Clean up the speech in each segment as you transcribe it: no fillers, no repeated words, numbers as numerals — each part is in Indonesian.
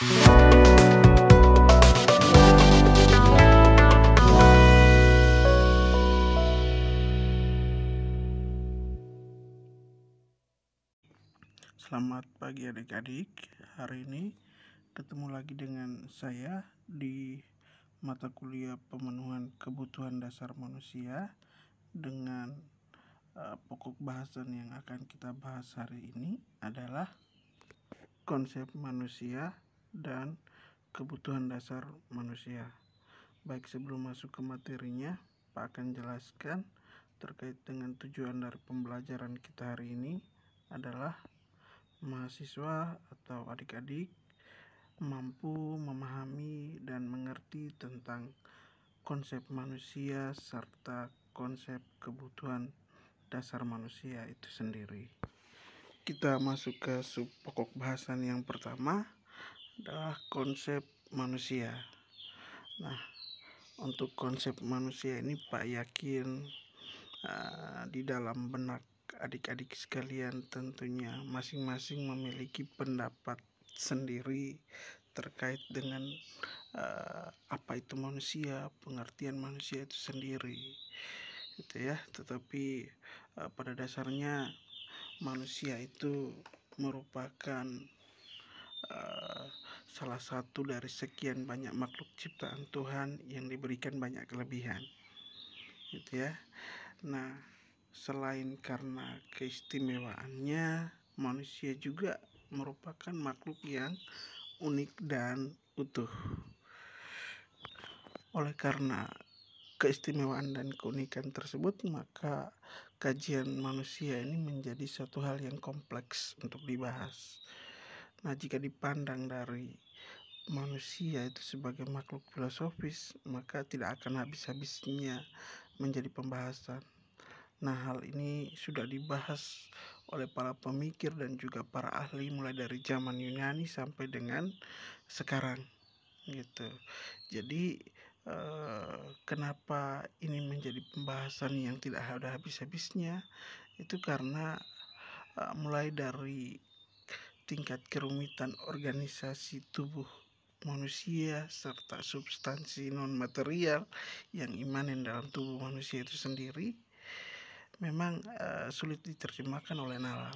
Selamat pagi adik-adik. Hari ini ketemu lagi dengan saya di mata kuliah pemenuhan kebutuhan dasar manusia dengan pokok bahasan yang akan kita bahas hari ini adalah konsep manusia dan kebutuhan dasar manusia. Baik, sebelum masuk ke materinya, Pak akan jelaskan terkait dengan tujuan dari pembelajaran kita hari ini adalah mahasiswa atau adik-adik mampu memahami dan mengerti tentang konsep manusia serta konsep kebutuhan dasar manusia itu sendiri. Kita masuk ke sub pokok bahasan yang pertama adalah konsep manusia. Nah, untuk konsep manusia ini Pak yakin di dalam benak adik-adik sekalian tentunya masing-masing memiliki pendapat sendiri terkait dengan apa itu manusia, pengertian manusia itu sendiri, gitu ya. Tetapi pada dasarnya manusia itu merupakan salah satu dari sekian banyak makhluk ciptaan Tuhan yang diberikan banyak kelebihan, gitu ya. Nah, selain karena keistimewaannya, manusia juga merupakan makhluk yang unik dan utuh. Oleh karena keistimewaan dan keunikan tersebut, maka kajian manusia ini menjadi satu hal yang kompleks untuk dibahas. Nah, jika dipandang dari manusia itu sebagai makhluk filosofis, maka tidak akan habis-habisnya menjadi pembahasan. Nah, hal ini sudah dibahas oleh para pemikir dan juga para ahli mulai dari zaman Yunani sampai dengan sekarang, gitu. Jadi kenapa ini menjadi pembahasan yang tidak ada habis-habisnya? Itu karena mulai dari tingkat kerumitan organisasi tubuh manusia serta substansi non material yang imanen dalam tubuh manusia itu sendiri memang sulit diterjemahkan oleh nalar.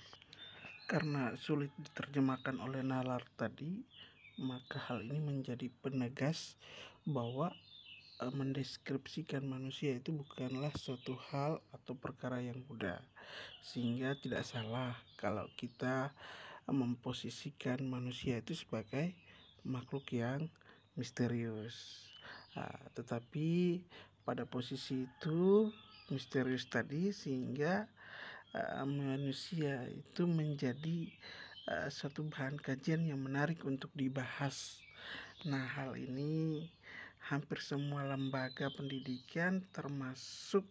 Karena sulit diterjemahkan oleh nalar tadi, maka hal ini menjadi penegas bahwa mendeskripsikan manusia itu bukanlah suatu hal atau perkara yang mudah. Sehingga tidak salah kalau kita memposisikan manusia itu sebagai makhluk yang misterius. Tetapi pada posisi itu misterius tadi sehingga manusia itu menjadi suatu bahan kajian yang menarik untuk dibahas. Nah, hal ini hampir semua lembaga pendidikan termasuk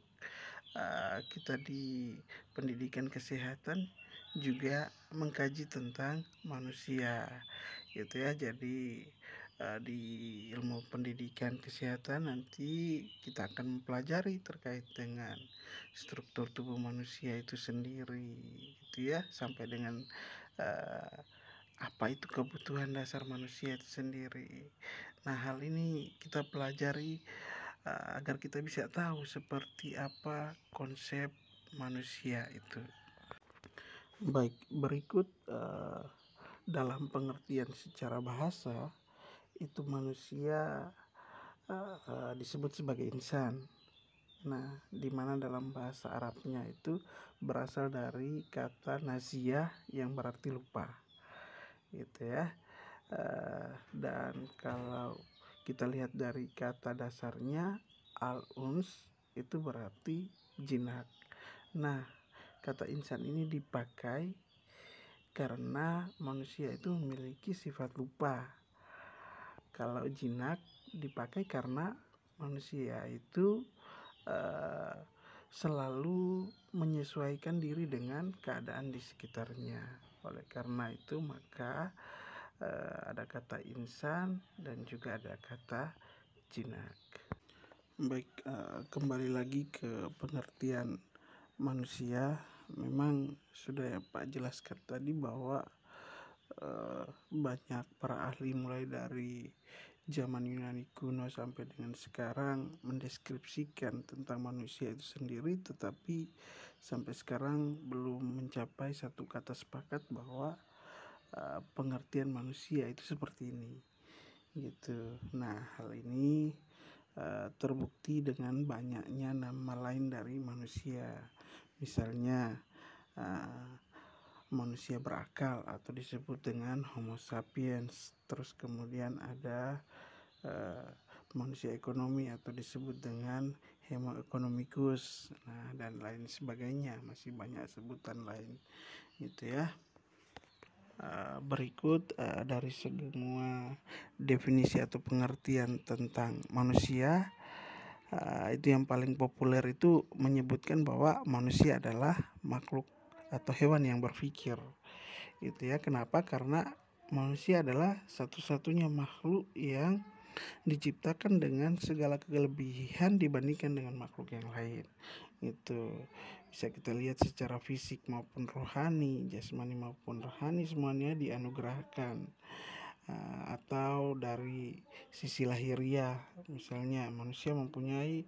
kita di pendidikan kesehatan juga mengkaji tentang manusia, gitu ya. Jadi di ilmu pendidikan kesehatan nanti kita akan mempelajari terkait dengan struktur tubuh manusia itu sendiri, gitu ya, sampai dengan apa itu kebutuhan dasar manusia itu sendiri. Nah, hal ini kita pelajari agar kita bisa tahu seperti apa konsep manusia itu. Baik, berikut dalam pengertian secara bahasa itu manusia disebut sebagai insan. Nah, di mana dalam bahasa Arabnya itu berasal dari kata nasiyah yang berarti lupa, gitu ya. Dan kalau kita lihat dari kata dasarnya al-uns itu berarti jinak. Nah, kata insan ini dipakai karena manusia itu memiliki sifat lupa. Kalau jinak dipakai karena manusia itu selalu menyesuaikan diri dengan keadaan di sekitarnya. Oleh karena itu maka ada kata insan dan juga ada kata jinak. Baik, kembali lagi ke pengertian manusia. Memang sudah ya Pak jelaskan tadi bahwa banyak para ahli mulai dari zaman Yunani kuno sampai dengan sekarang mendeskripsikan tentang manusia itu sendiri, tetapi sampai sekarang belum mencapai satu kata sepakat bahwa pengertian manusia itu seperti ini gitu. Nah, hal ini terbukti dengan banyaknya nama lain dari manusia. Misalnya manusia berakal atau disebut dengan Homo sapiens. Terus kemudian ada manusia ekonomi atau disebut dengan Homo economicus, dan lain sebagainya. Masih banyak sebutan lain gitu ya. Berikut dari semua definisi atau pengertian tentang manusia, itu yang paling populer itu menyebutkan bahwa manusia adalah makhluk atau hewan yang berpikir gitu ya. Kenapa? Karena manusia adalah satu-satunya makhluk yang diciptakan dengan segala kelebihan dibandingkan dengan makhluk yang lain. Itu bisa kita lihat secara fisik maupun rohani, jasmani maupun rohani, semuanya dianugerahkan. Atau dari sisi lahiriah, misalnya manusia mempunyai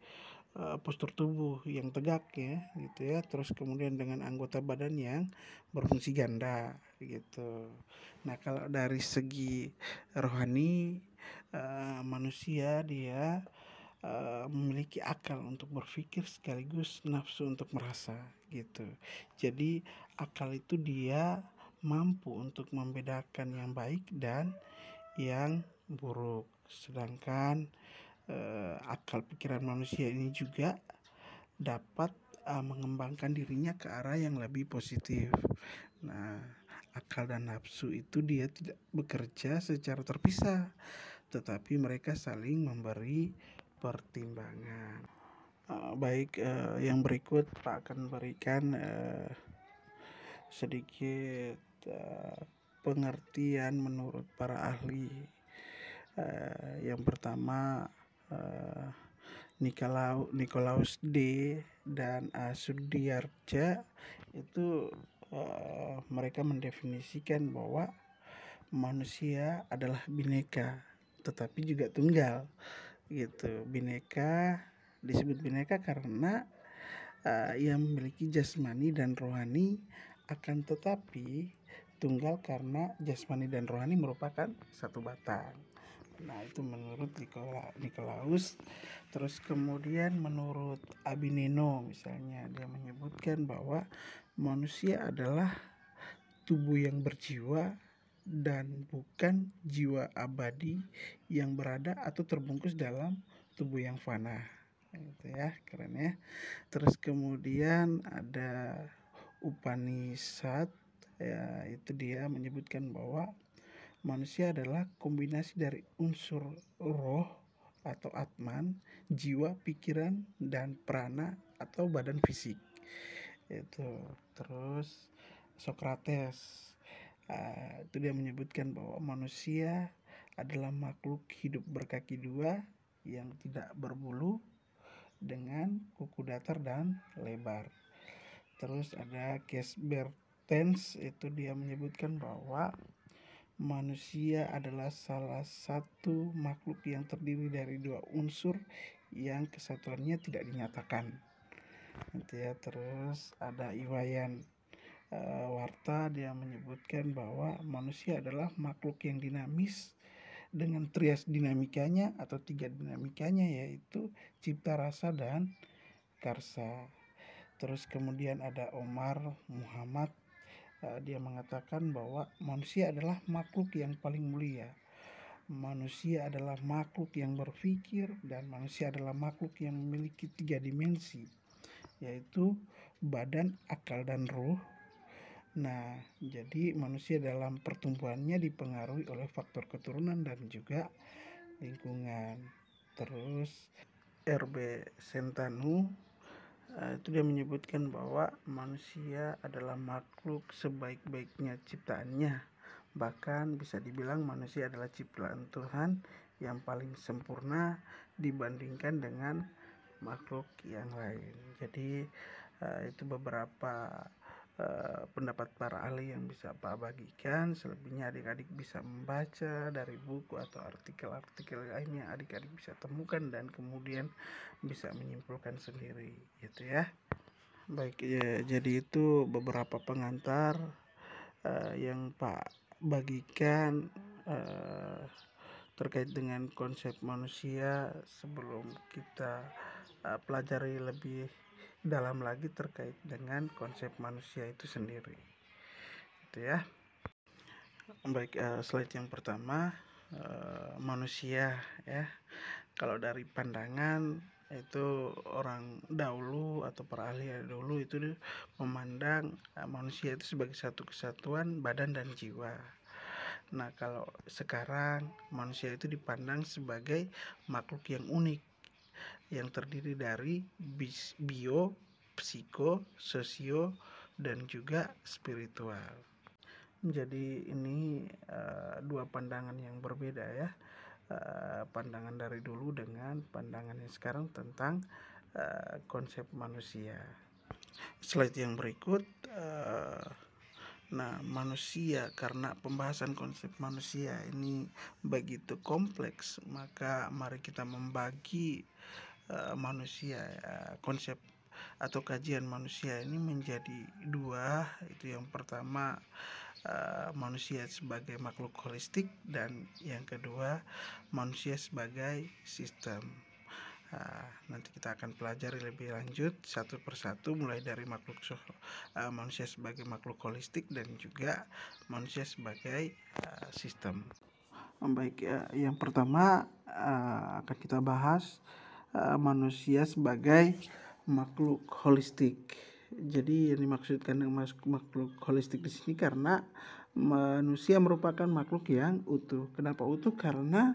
postur tubuh yang tegak ya gitu ya, terus kemudian dengan anggota badan yang berfungsi ganda gitu. Nah, kalau dari segi rohani, manusia dia memiliki akal untuk berpikir sekaligus nafsu untuk merasa gitu. Jadi akal itu dia mampu untuk membedakan yang baik dan yang buruk. Sedangkan akal pikiran manusia ini juga dapat mengembangkan dirinya ke arah yang lebih positif. Nah, akal dan nafsu itu dia tidak bekerja secara terpisah, tetapi mereka saling memberi pertimbangan. Baik, yang berikut Pak akan berikan sedikit pengertian menurut para ahli. Yang pertama, Nikolaus D. dan Sudiarja itu mereka mendefinisikan bahwa manusia adalah bineka tetapi juga tunggal gitu. Bineka disebut bineka karena ia memiliki jasmani dan rohani, akan tetapi tunggal karena jasmani dan rohani merupakan satu batang. Nah, itu menurut Nikolaus. Terus kemudian menurut Abineno misalnya, dia menyebutkan bahwa manusia adalah tubuh yang berjiwa dan bukan jiwa abadi yang berada atau terbungkus dalam tubuh yang fana. Gitu ya, keren ya. Terus kemudian ada Upanishad, ya, itu dia menyebutkan bahwa manusia adalah kombinasi dari unsur roh atau atman, jiwa, pikiran, dan prana atau badan fisik. Itu. Terus Socrates, itu dia menyebutkan bahwa manusia adalah makhluk hidup berkaki dua yang tidak berbulu dengan kuku datar dan lebar. Terus ada Bertens, itu dia menyebutkan bahwa manusia adalah salah satu makhluk yang terdiri dari dua unsur yang kesatuannya tidak dinyatakan. Nanti ya. Terus ada Iwayan Warta, dia menyebutkan bahwa manusia adalah makhluk yang dinamis dengan trias dinamikanya atau tiga dinamikanya, yaitu cipta, rasa, dan karsa. Terus kemudian ada Omar Muhammad, dia mengatakan bahwa manusia adalah makhluk yang paling mulia. Manusia adalah makhluk yang berpikir dan manusia adalah makhluk yang memiliki tiga dimensi, yaitu badan, akal, dan ruh. Nah, jadi manusia dalam pertumbuhannya dipengaruhi oleh faktor keturunan dan juga lingkungan. Terus R.B. Sentanu, itu dia menyebutkan bahwa manusia adalah makhluk sebaik-baiknya ciptaannya. Bahkan bisa dibilang manusia adalah ciptaan Tuhan yang paling sempurna dibandingkan dengan makhluk yang lain. Jadi itu beberapa pendapat para ahli yang bisa Pak bagikan. Selebihnya adik-adik bisa membaca dari buku atau artikel-artikel lain yang adik-adik bisa temukan dan kemudian bisa menyimpulkan sendiri, gitu ya. Baik ya, jadi itu beberapa pengantar yang Pak bagikan terkait dengan konsep manusia sebelum kita pelajari lebih dalam lagi terkait dengan konsep manusia itu sendiri, gitu ya. Baik, slide yang pertama, manusia ya. Kalau dari pandangan itu orang dahulu atau para ahli dahulu itu memandang manusia itu sebagai satu kesatuan badan dan jiwa. Nah, kalau sekarang manusia itu dipandang sebagai makhluk yang unik, yang terdiri dari bio, psiko, sosio, dan juga spiritual. Jadi ini dua pandangan yang berbeda ya, pandangan dari dulu dengan pandangan yang sekarang tentang konsep manusia. Slide yang berikut. Nah, manusia, karena pembahasan konsep manusia ini begitu kompleks, maka mari kita membagi manusia, konsep atau kajian manusia ini menjadi dua. Itu yang pertama, manusia sebagai makhluk holistik, dan yang kedua, manusia sebagai sistem. Nanti kita akan pelajari lebih lanjut satu persatu, mulai dari manusia sebagai makhluk holistik dan juga manusia sebagai sistem. Baik, yang pertama akan kita bahas manusia sebagai makhluk holistik. Jadi yang dimaksudkan dengan makhluk holistik di sini karena manusia merupakan makhluk yang utuh. Kenapa utuh? Karena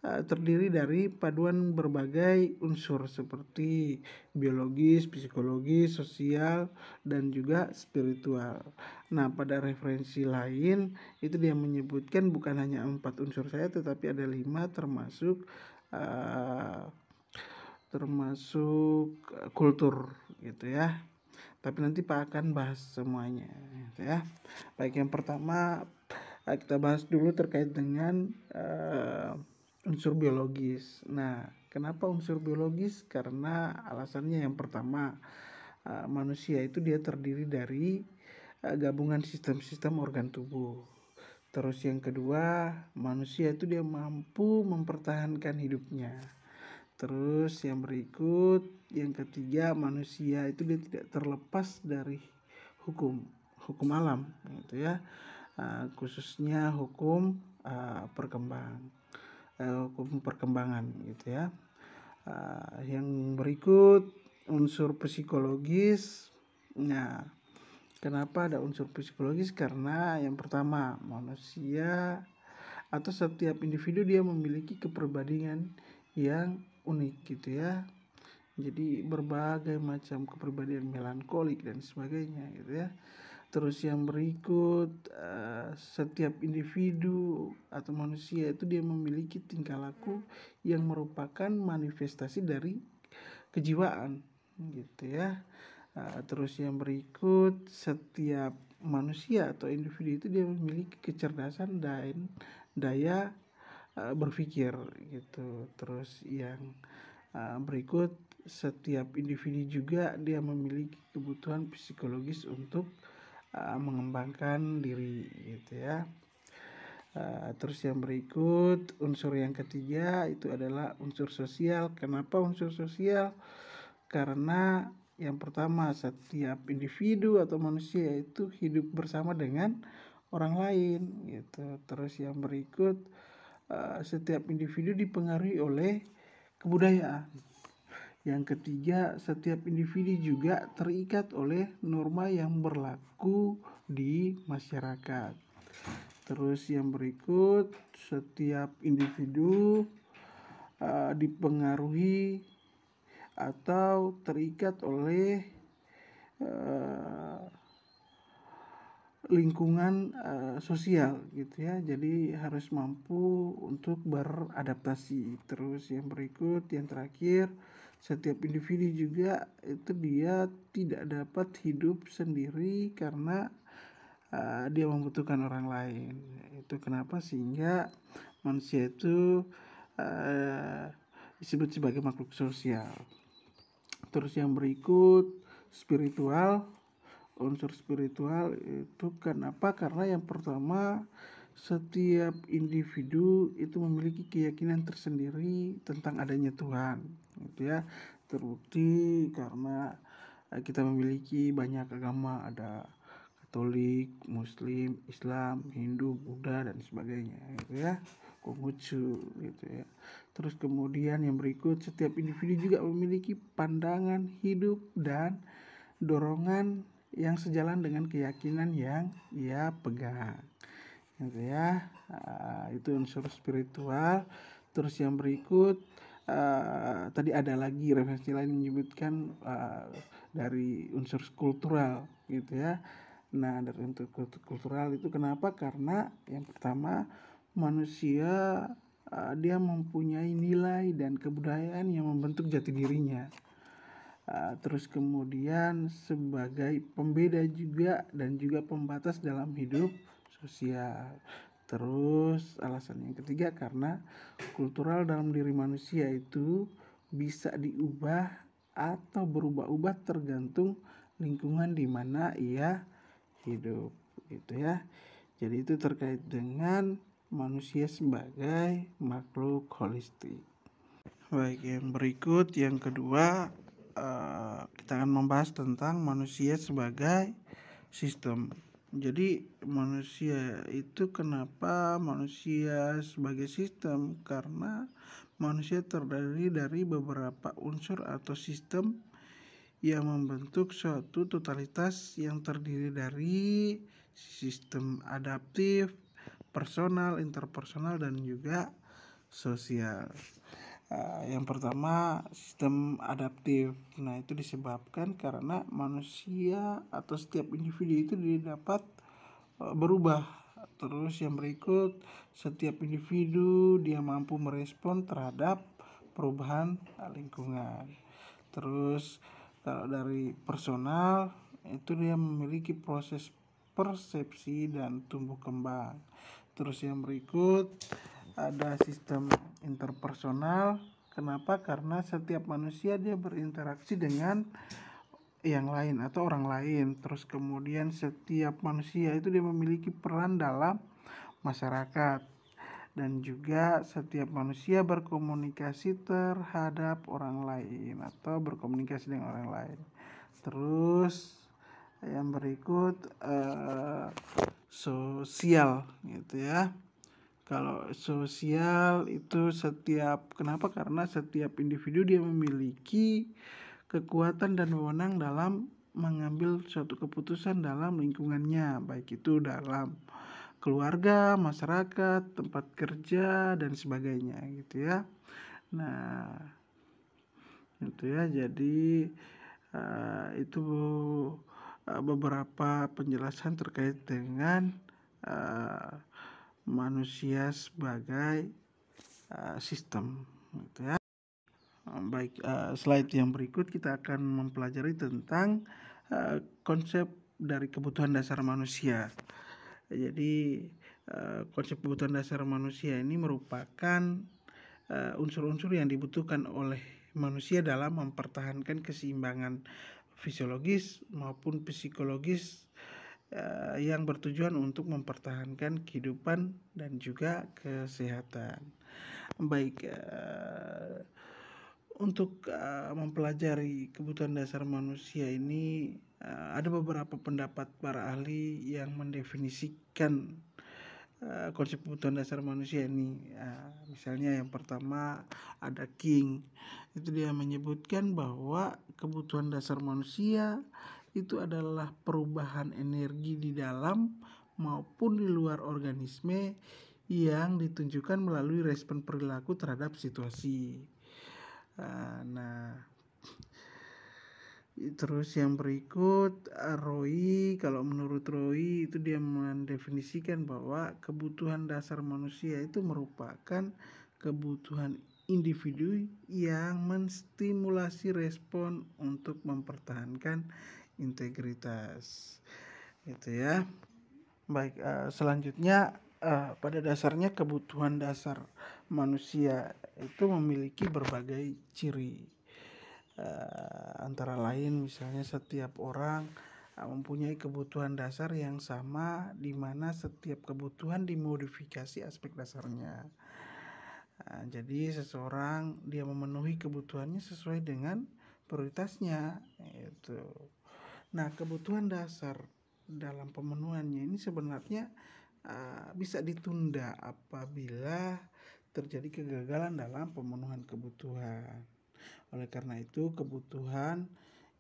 terdiri dari paduan berbagai unsur seperti biologis, psikologis, sosial, dan juga spiritual. Nah, pada referensi lain itu dia menyebutkan bukan hanya 4 unsur saja, tetapi ada 5 termasuk kultur, gitu ya. Tapi nanti Pak akan bahas semuanya, gitu ya. Baik, yang pertama kita bahas dulu terkait dengan unsur biologis. Nah, kenapa unsur biologis? Karena alasannya yang pertama, manusia itu dia terdiri dari gabungan sistem-sistem organ tubuh. Terus yang kedua, manusia itu dia mampu mempertahankan hidupnya. Terus yang berikut, yang ketiga, manusia itu dia tidak terlepas dari hukum alam, gitu ya. Khususnya hukum perkembangan, gitu ya. Yang berikut, unsur psikologis. Nah, kenapa ada unsur psikologis? Karena yang pertama, manusia atau setiap individu dia memiliki kepribadian yang unik, gitu ya. Jadi berbagai macam kepribadian, melankolik dan sebagainya, gitu ya. Terus yang berikut, setiap individu atau manusia itu dia memiliki tingkah laku yang merupakan manifestasi dari kejiwaan, gitu ya. Terus yang berikut, setiap manusia atau individu itu dia memiliki kecerdasan dan daya berpikir, gitu. Terus yang berikut, setiap individu juga dia memiliki kebutuhan psikologis untuk mengembangkan diri, gitu ya. Terus yang berikut, unsur yang ketiga itu adalah unsur sosial. Kenapa unsur sosial? Karena yang pertama, setiap individu atau manusia itu hidup bersama dengan orang lain, gitu. Terus yang berikut, setiap individu dipengaruhi oleh kebudayaan. Yang ketiga, setiap individu juga terikat oleh norma yang berlaku di masyarakat. Terus yang berikut, setiap individu dipengaruhi atau terikat oleh lingkungan sosial, gitu ya. Jadi harus mampu untuk beradaptasi. Terus yang berikut, yang terakhir, setiap individu juga itu dia tidak dapat hidup sendiri karena dia membutuhkan orang lain. Itu kenapa sehingga manusia itu disebut sebagai makhluk sosial. Terus yang berikut spiritual. Unsur spiritual itu kenapa? Karena yang pertama, setiap individu itu memiliki keyakinan tersendiri tentang adanya Tuhan, gitu ya. Terbukti karena kita memiliki banyak agama, ada Katolik, Muslim, Islam, Hindu, Buddha dan sebagainya, gitu ya. Konghucu, gitu ya. Terus kemudian yang berikut, setiap individu juga memiliki pandangan hidup dan dorongan yang sejalan dengan keyakinan yang ia pegang, gitu ya. Itu unsur spiritual. Terus yang berikut tadi ada lagi referensi lain menyebutkan dari unsur kultural, gitu ya. Nah, dari unsur kultural itu kenapa? Karena yang pertama, manusia dia mempunyai nilai dan kebudayaan yang membentuk jati dirinya. Terus kemudian sebagai pembeda juga dan juga pembatas dalam hidup sosial. Terus alasan yang ketiga karena kultural dalam diri manusia itu bisa diubah atau berubah-ubah tergantung lingkungan di mana ia hidup, gitu ya. Jadi itu terkait dengan manusia sebagai makhluk holistik. Baik, yang berikut yang kedua kita akan membahas tentang manusia sebagai sistem. Jadi manusia itu kenapa manusia sebagai sistem? Karena manusia terdiri dari beberapa unsur atau sistem yang membentuk suatu totalitas yang terdiri dari sistem adaptif, personal, interpersonal, dan juga sosial. Yang pertama, sistem adaptif. Nah, itu disebabkan karena manusia atau setiap individu itu dapat berubah. Terus yang berikut, setiap individu dia mampu merespon terhadap perubahan lingkungan. Terus kalau dari personal itu dia memiliki proses persepsi dan tumbuh kembang. Terus yang berikut ada sistem interpersonal. Kenapa? Karena setiap manusia dia berinteraksi dengan yang lain atau orang lain. Terus kemudian setiap manusia itu dia memiliki peran dalam masyarakat. Dan juga setiap manusia berkomunikasi terhadap orang lain atau berkomunikasi dengan orang lain. Terus yang berikut sosial, gitu ya. Kalau sosial itu kenapa? Karena setiap individu dia memiliki kekuatan dan wewenang dalam mengambil suatu keputusan dalam lingkungannya, baik itu dalam keluarga, masyarakat, tempat kerja dan sebagainya, gitu ya. Nah, itu ya. Jadi itu beberapa penjelasan terkait dengan manusia sebagai sistem, gitu ya. Baik, slide yang berikut kita akan mempelajari tentang konsep dari kebutuhan dasar manusia. Jadi konsep kebutuhan dasar manusia ini merupakan unsur-unsur yang dibutuhkan oleh manusia dalam mempertahankan keseimbangan fisiologis maupun psikologis yang bertujuan untuk mempertahankan kehidupan dan juga kesehatan. Baik, untuk mempelajari kebutuhan dasar manusia ini ada beberapa pendapat para ahli yang mendefinisikan konsep kebutuhan dasar manusia ini. Misalnya yang pertama ada King. Itu dia menyebutkan bahwa kebutuhan dasar manusia itu adalah perubahan energi di dalam maupun di luar organisme yang ditunjukkan melalui respon perilaku terhadap situasi. Nah, terus yang berikut Roy, kalau menurut Roy itu dia mendefinisikan bahwa kebutuhan dasar manusia itu merupakan kebutuhan individu yang menstimulasi respon untuk mempertahankan integritas. Gitu ya. Baik, selanjutnya pada dasarnya kebutuhan dasar manusia itu memiliki berbagai ciri. Antara lain misalnya setiap orang mempunyai kebutuhan dasar yang sama, di mana setiap kebutuhan dimodifikasi aspek dasarnya. Jadi seseorang dia memenuhi kebutuhannya sesuai dengan prioritasnya itu. Nah, kebutuhan dasar dalam pemenuhannya ini sebenarnya bisa ditunda apabila terjadi kegagalan dalam pemenuhan kebutuhan. Oleh karena itu, kebutuhan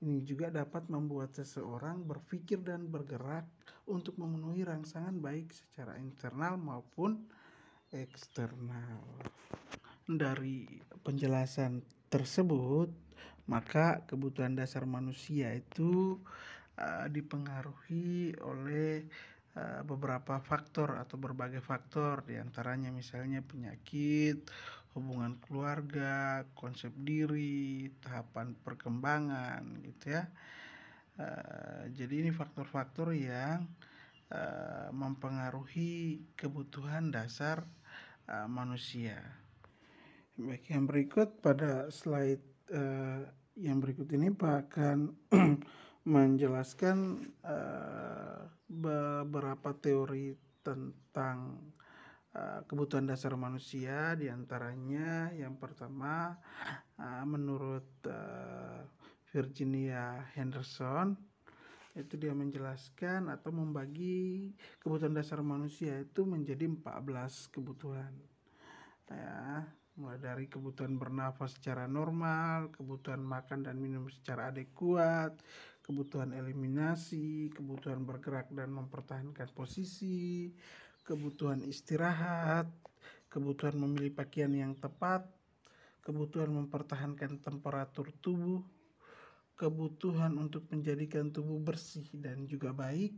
ini juga dapat membuat seseorang berpikir dan bergerak untuk memenuhi rangsangan baik secara internal maupun eksternal. Dari penjelasan tersebut, maka kebutuhan dasar manusia itu dipengaruhi oleh beberapa faktor atau berbagai faktor, diantaranya misalnya penyakit, hubungan keluarga, konsep diri, tahapan perkembangan gitu ya. Jadi ini faktor-faktor yang mempengaruhi kebutuhan dasar manusia. Baik, yang berikut pada slide yang berikut ini Pak akan menjelaskan beberapa teori tentang kebutuhan dasar manusia. Diantaranya yang pertama menurut Virginia Henderson, itu dia menjelaskan atau membagi kebutuhan dasar manusia itu menjadi 14 kebutuhan ya, mulai dari kebutuhan bernafas secara normal, kebutuhan makan dan minum secara adekuat, kebutuhan eliminasi, kebutuhan bergerak dan mempertahankan posisi, kebutuhan istirahat, kebutuhan memilih pakaian yang tepat, kebutuhan mempertahankan temperatur tubuh, kebutuhan untuk menjadikan tubuh bersih dan juga baik.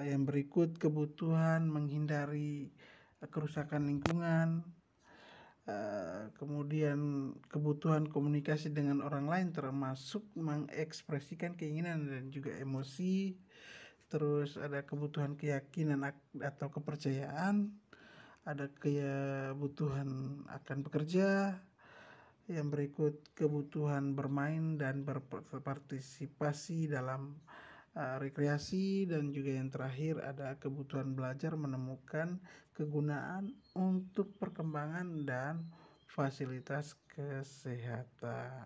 Yang berikut kebutuhan menghindari kerusakan lingkungan, kemudian kebutuhan komunikasi dengan orang lain termasuk mengekspresikan keinginan dan juga emosi. Terus ada kebutuhan keyakinan atau kepercayaan, ada kebutuhan akan bekerja. Yang berikut kebutuhan bermain dan berpartisipasi dalam rekreasi, dan juga yang terakhir ada kebutuhan belajar menemukan kegunaan untuk perkembangan dan fasilitas kesehatan.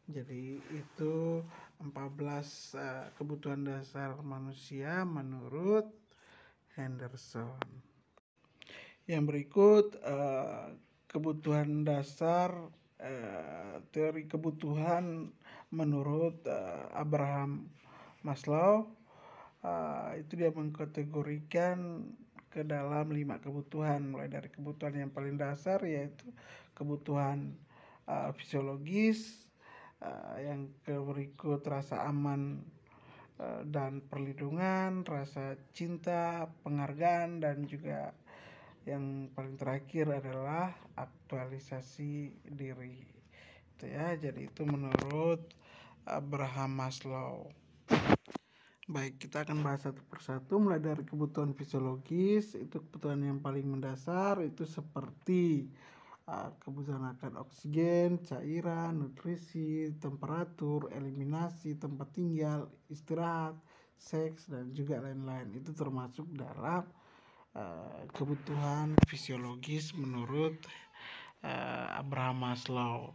Jadi itu 14 kebutuhan dasar manusia menurut Henderson. Yang berikut kebutuhan dasar teori kebutuhan menurut Abraham Maslow. Itu dia mengkategorikan ke dalam 5 kebutuhan, mulai dari kebutuhan yang paling dasar yaitu kebutuhan fisiologis, yang berikut rasa aman dan perlindungan, rasa cinta, penghargaan, dan juga yang paling terakhir adalah aktualisasi diri. Itu ya, jadi itu menurut Abraham Maslow. Baik, kita akan bahas satu persatu, mulai dari kebutuhan fisiologis. Itu kebutuhan yang paling mendasar, itu seperti kebutuhan akan oksigen, cairan, nutrisi, temperatur, eliminasi, tempat tinggal, istirahat, seks, dan juga lain-lain. Itu termasuk dalam kebutuhan fisiologis menurut Abraham Maslow.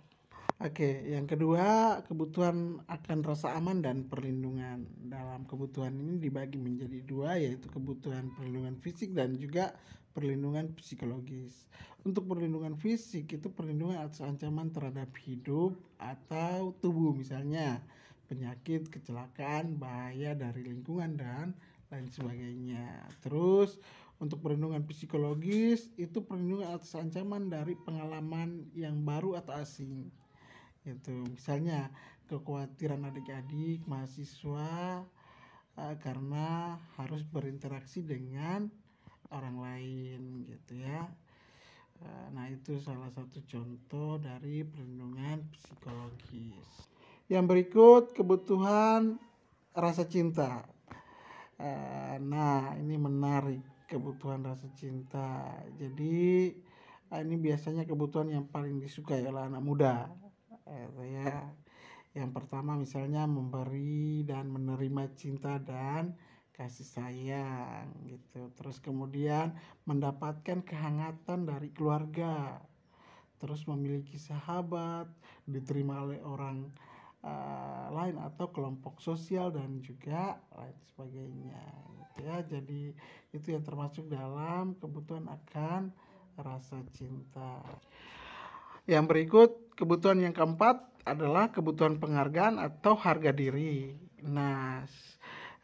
Oke, yang kedua kebutuhan akan rasa aman dan perlindungan. Dalam kebutuhan ini dibagi menjadi 2, yaitu kebutuhan perlindungan fisik dan juga perlindungan psikologis. Untuk perlindungan fisik itu perlindungan atas ancaman terhadap hidup atau tubuh, misalnya penyakit, kecelakaan, bahaya dari lingkungan, dan lain sebagainya. Terus untuk perlindungan psikologis itu perlindungan atas ancaman dari pengalaman yang baru atau asing. Itu misalnya kekhawatiran adik-adik mahasiswa karena harus berinteraksi dengan orang lain gitu ya. Nah itu salah satu contoh dari perlindungan psikologis. Yang berikut kebutuhan rasa cinta. Nah, ini menarik, kebutuhan rasa cinta. Jadi ini biasanya kebutuhan yang paling disukai oleh anak muda. Ya, yang pertama misalnya memberi dan menerima cinta dan kasih sayang gitu. Terus kemudian mendapatkan kehangatan dari keluarga. Terus memiliki sahabat, diterima oleh orang lain atau kelompok sosial dan juga lain sebagainya gitu ya. Jadi itu yang termasuk dalam kebutuhan akan rasa cinta. Yang berikut kebutuhan yang keempat adalah kebutuhan penghargaan atau harga diri. Nah,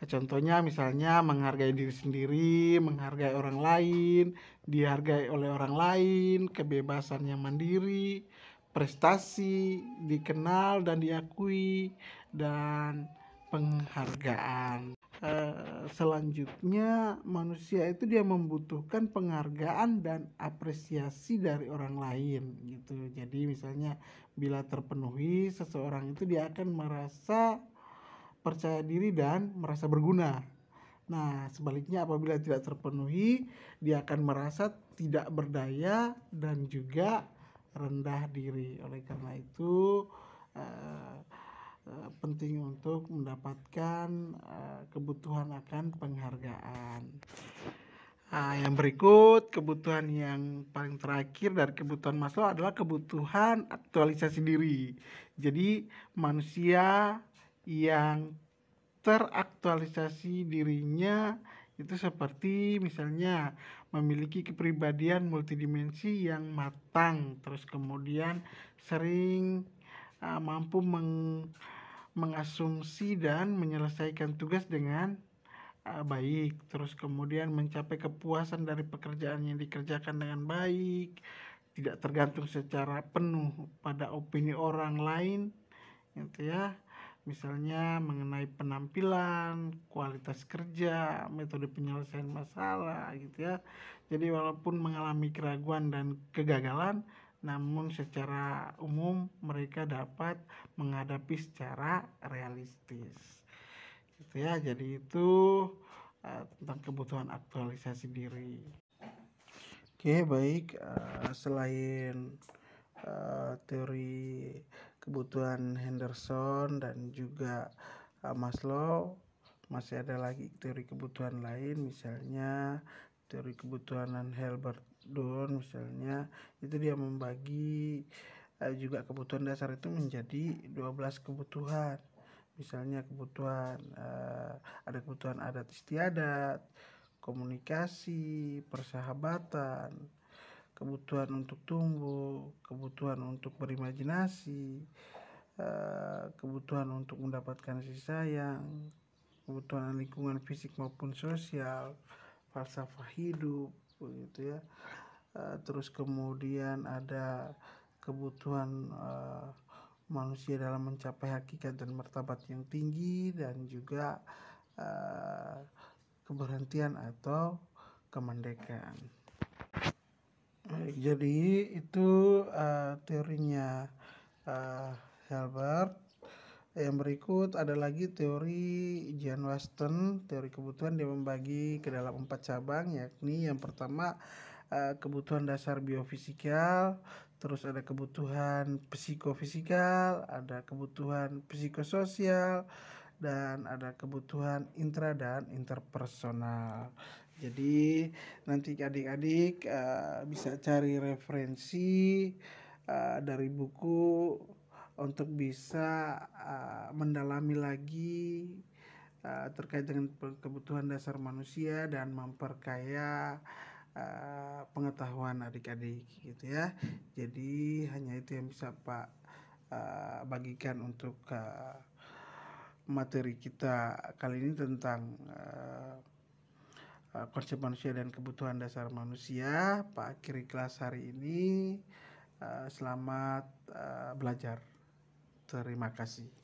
contohnya misalnya menghargai diri sendiri, menghargai orang lain, dihargai oleh orang lain, kebebasan yang mandiri, prestasi, dikenal dan diakui, dan penghargaan. Selanjutnya manusia itu dia membutuhkan penghargaan dan apresiasi dari orang lain gitu. Jadi misalnya bila terpenuhi seseorang itu dia akan merasa percaya diri dan merasa berguna. Nah, sebaliknya apabila tidak terpenuhi, dia akan merasa tidak berdaya dan juga rendah diri. Oleh karena itu, penting untuk mendapatkan kebutuhan akan penghargaan. Nah, yang berikut kebutuhan yang paling terakhir dari kebutuhan Maslow adalah kebutuhan aktualisasi diri. Jadi manusia yang teraktualisasi dirinya itu seperti misalnya memiliki kepribadian multidimensi yang matang, terus kemudian sering mampu mengasumsi dan menyelesaikan tugas dengan baik, terus kemudian mencapai kepuasan dari pekerjaan yang dikerjakan dengan baik, tidak tergantung secara penuh pada opini orang lain gitu ya. Misalnya mengenai penampilan, kualitas kerja, metode penyelesaian masalah gitu ya. Jadi walaupun mengalami keraguan dan kegagalan, namun secara umum mereka dapat menghadapi secara realistis gitu ya. Jadi itu tentang kebutuhan aktualisasi diri. Oke, baik. Selain teori kebutuhan Henderson dan juga Maslow, masih ada lagi teori kebutuhan lain, misalnya teori kebutuhan Hilbert Dunn misalnya. Itu dia membagi juga kebutuhan dasar itu menjadi 12 kebutuhan. Misalnya kebutuhan ada kebutuhan adat istiadat, komunikasi, persahabatan, kebutuhan untuk tumbuh, kebutuhan untuk berimajinasi, kebutuhan untuk mendapatkan kasih sayang, kebutuhan lingkungan fisik maupun sosial, falsafah hidup begitu ya. Terus kemudian ada kebutuhan manusia dalam mencapai hakikat dan martabat yang tinggi, dan juga keberhentian atau kemerdekaan. Jadi itu teorinya Hilbert. Yang berikut ada lagi teori Jan Waston. Teori kebutuhan dia membagi ke dalam 4 cabang, yakni yang pertama kebutuhan dasar biofisikal, terus ada kebutuhan psikofisikal, ada kebutuhan psikososial, dan ada kebutuhan intra dan interpersonal. Jadi nanti adik-adik bisa cari referensi dari buku untuk bisa mendalami lagi terkait dengan kebutuhan dasar manusia dan memperkaya pengetahuan adik-adik gitu ya. Jadi hanya itu yang bisa Pak bagikan untuk materi kita kali ini tentang konsep manusia dan kebutuhan dasar manusia. Pak akhiri kelas hari ini. Selamat belajar. Terima kasih.